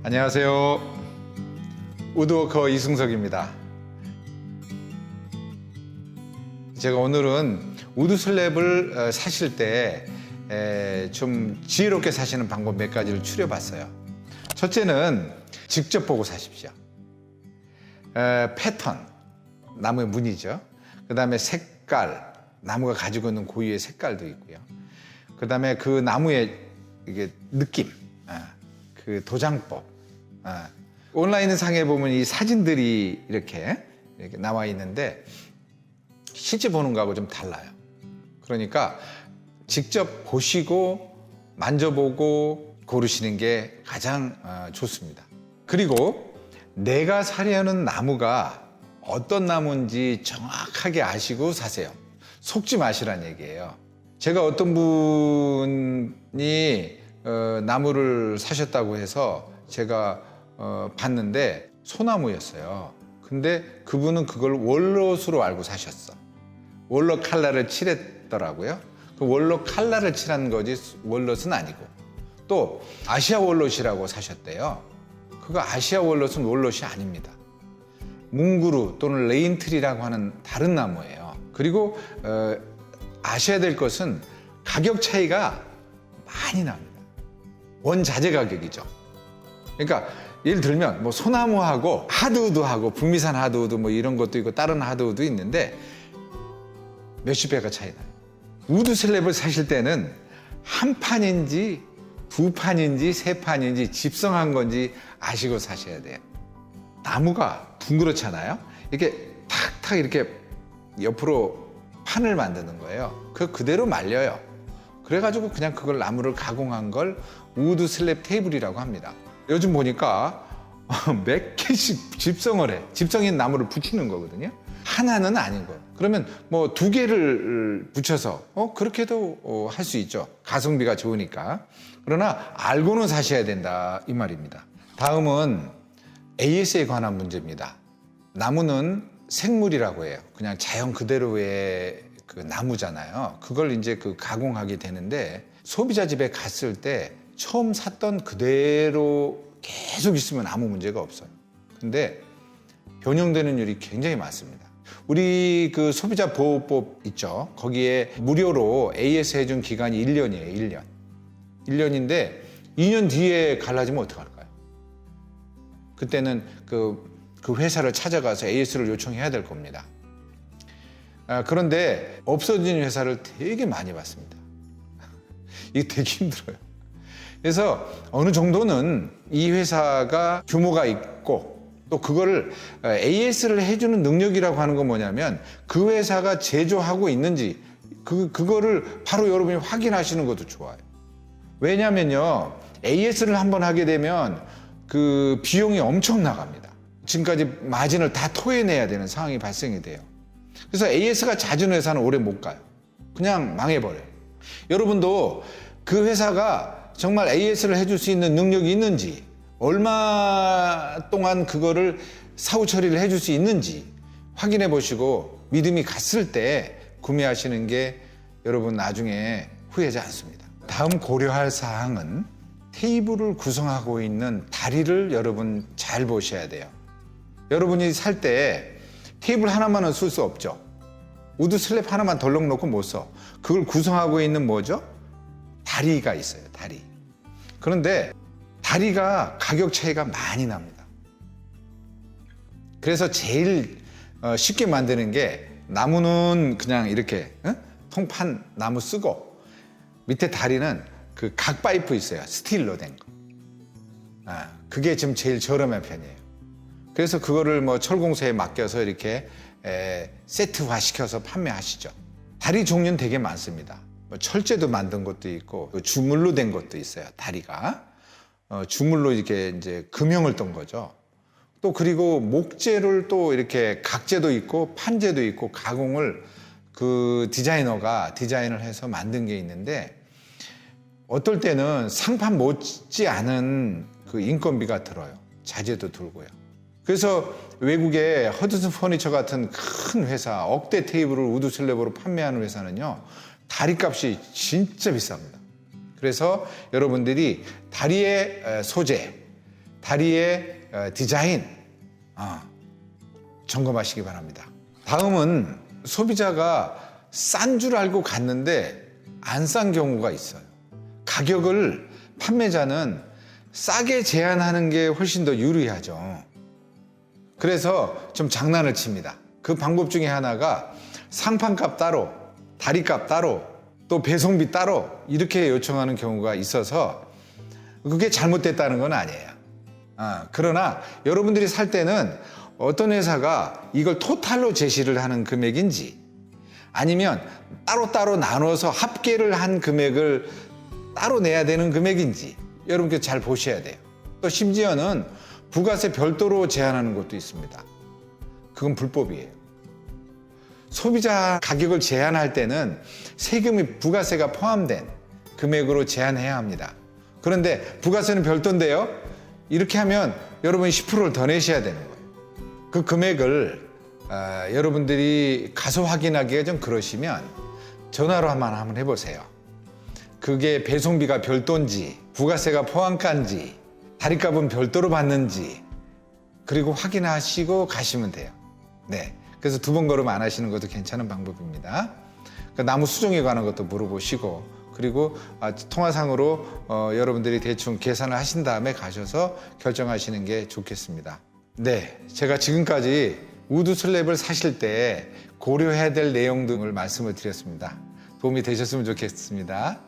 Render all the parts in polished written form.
안녕하세요. 우드워커 이승석입니다. 제가 오늘은 우드 슬랩을 사실 때 좀 지혜롭게 사시는 방법 몇 가지를 추려봤어요. 첫째는 직접 보고 사십시오. 패턴, 나무의 무늬죠. 그 다음에 색깔, 나무가 가지고 있는 고유의 색깔도 있고요. 그 다음에 그 나무의 이게 느낌, 그 도장법. 온라인 상에 보면 이 사진들이 이렇게 나와 있는데 실제 보는 거하고 좀 달라요. 그러니까 직접 보시고 만져보고 고르시는 게 가장 좋습니다. 그리고 내가 사려는 나무가 어떤 나무인지 정확하게 아시고 사세요. 속지 마시란 얘기예요. 제가 어떤 분이 나무를 사셨다고 해서 제가 봤는데 소나무였어요. 근데 그분은 그걸 월롯으로 알고 사셨어. 월롯 칼라를 칠했더라고요. 그 월롯 칼라를 칠한 거지 월롯은 아니고, 또 아시아 월롯이라고 사셨대요. 그거 아시아 월롯은 월롯이 아닙니다. 뭉구루 또는 레인트리라고 하는 다른 나무예요. 그리고 아셔야 될 것은 가격 차이가 많이 납니다. 원자재 가격이죠. 그러니까 예를 들면 뭐 소나무하고 하드우드하고 북미산 하드우드 뭐 이런 것도 있고 다른 하드우드 있는데 몇십 배가 차이 나요. 우드 슬랩을 사실 때는 한 판인지 두 판인지 세 판인지 집성한 건지 아시고 사셔야 돼요. 나무가 둥그렇잖아요. 이렇게 탁탁 이렇게 옆으로 판을 만드는 거예요. 그대로 말려요. 그래가지고 그냥 그걸 나무를 가공한 걸 우드 슬랩 테이블이라고 합니다. 요즘 보니까 몇 개씩 집성을 해. 집성인 나무를 붙이는 거거든요. 하나는 아닌 거예요. 그러면 뭐 두 개를 붙여서 그렇게도 할 수 있죠. 가성비가 좋으니까. 그러나 알고는 사셔야 된다 이 말입니다. 다음은 AS에 관한 문제입니다. 나무는 생물이라고 해요. 그냥 자연 그대로의 그 나무잖아요. 그걸 이제 그 가공하게 되는데 소비자 집에 갔을 때 처음 샀던 그대로 계속 있으면 아무 문제가 없어요. 근데 변형되는 일이 굉장히 많습니다. 우리 그 소비자 보호법 있죠. 거기에 무료로 AS 해준 기간이 1년이에요. 1년. 1년인데 2년 뒤에 갈라지면 어떡할까요? 그때는 그 회사를 찾아가서 AS를 요청해야 될 겁니다. 그런데 없어진 회사를 되게 많이 봤습니다. 이게 되게 힘들어요. 그래서 어느 정도는 이 회사가 규모가 있고 또 그거를 AS를 해주는 능력이라고 하는 건 뭐냐면 그 회사가 제조하고 있는지 그거를 바로 여러분이 확인하시는 것도 좋아요. 왜냐면요, AS를 한번 하게 되면 그 비용이 엄청 나갑니다. 지금까지 마진을 다 토해내야 되는 상황이 발생이 돼요. 그래서 AS가 잦은 회사는 오래 못 가요. 그냥 망해버려요. 여러분도 그 회사가 정말 AS를 해줄 수 있는 능력이 있는지, 얼마 동안 그거를 사후 처리를 해줄 수 있는지 확인해 보시고 믿음이 갔을 때 구매하시는 게 여러분 나중에 후회하지 않습니다. 다음 고려할 사항은 테이블을 구성하고 있는 다리를 여러분 잘 보셔야 돼요. 여러분이 살 때 테이블 하나만은 쓸 수 없죠. 우드 슬랩 하나만 덜렁 놓고 못 써. 그걸 구성하고 있는 뭐죠? 다리가 있어요. 다리. 그런데 다리가 가격 차이가 많이 납니다. 그래서 제일 쉽게 만드는 게 나무는 그냥 이렇게 통판 나무 쓰고 밑에 다리는 그 각 파이프 있어요. 스틸로 된 거. 그게 지금 제일 저렴한 편이에요. 그래서 그거를 뭐 철공소에 맡겨서 이렇게 세트화 시켜서 판매하시죠. 다리 종류는 되게 많습니다. 뭐 철제도 만든 것도 있고 주물로 된 것도 있어요. 다리가. 주물로 이렇게 이제 금형을 떤 거죠. 또 그리고 목재를 또 이렇게 각재도 있고 판재도 있고 가공을 그 디자이너가 디자인을 해서 만든 게 있는데 어떨 때는 상판 못지 않은 그 인건비가 들어요. 자재도 들고요. 그래서 외국의 허드슨 퍼니처 같은 큰 회사, 억대 테이블을 우드 슬랩으로 판매하는 회사는요, 다리값이 진짜 비쌉니다. 그래서 여러분들이 다리의 소재, 다리의 디자인 점검하시기 바랍니다. 다음은 소비자가 싼 줄 알고 갔는데 안 싼 경우가 있어요. 가격을 판매자는 싸게 제한하는 게 훨씬 더 유리하죠. 그래서 좀 장난을 칩니다. 그 방법 중에 하나가 상판값 따로, 다리값 따로, 또 배송비 따로 이렇게 요청하는 경우가 있어서 그게 잘못됐다는 건 아니에요. 그러나 여러분들이 살 때는 어떤 회사가 이걸 토탈로 제시를 하는 금액인지 아니면 따로따로 나눠서 합계를 한 금액을 따로 내야 되는 금액인지 여러분께 잘 보셔야 돼요. 또 심지어는 부가세 별도로 제한하는 것도 있습니다. 그건 불법이에요. 소비자 가격을 제한할 때는 세금이 부가세가 포함된 금액으로 제한해야 합니다. 그런데 부가세는 별도인데요. 이렇게 하면 여러분이 10%를 더 내셔야 되는 거예요. 그 금액을 여러분들이 가서 확인하기가 좀 그러시면 전화로 한번 해보세요. 그게 배송비가 별도인지 부가세가 포함가인지 다리값은 별도로 받는지 그리고 확인하시고 가시면 돼요. 네, 그래서 두 번 걸음 안 하시는 것도 괜찮은 방법입니다. 그러니까 나무 수종에 관한 것도 물어보시고 그리고 통화상으로 여러분들이 대충 계산을 하신 다음에 가셔서 결정하시는 게 좋겠습니다. 네, 제가 지금까지 우드 슬랩을 사실 때 고려해야 될 내용 등을 말씀을 드렸습니다. 도움이 되셨으면 좋겠습니다.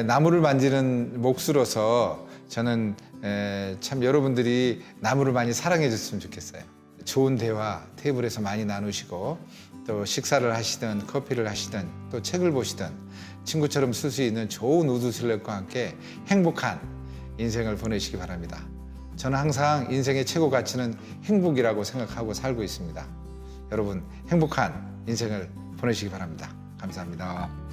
나무를 만지는 몫으로서 저는 참 여러분들이 나무를 많이 사랑해 줬으면 좋겠어요. 좋은 대화 테이블에서 많이 나누시고 또 식사를 하시든 커피를 하시든 또 책을 보시든 친구처럼 쓸 수 있는 좋은 우드 슬랩과 함께 행복한 인생을 보내시기 바랍니다. 저는 항상 인생의 최고 가치는 행복이라고 생각하고 살고 있습니다. 여러분 행복한 인생을 보내시기 바랍니다. 감사합니다.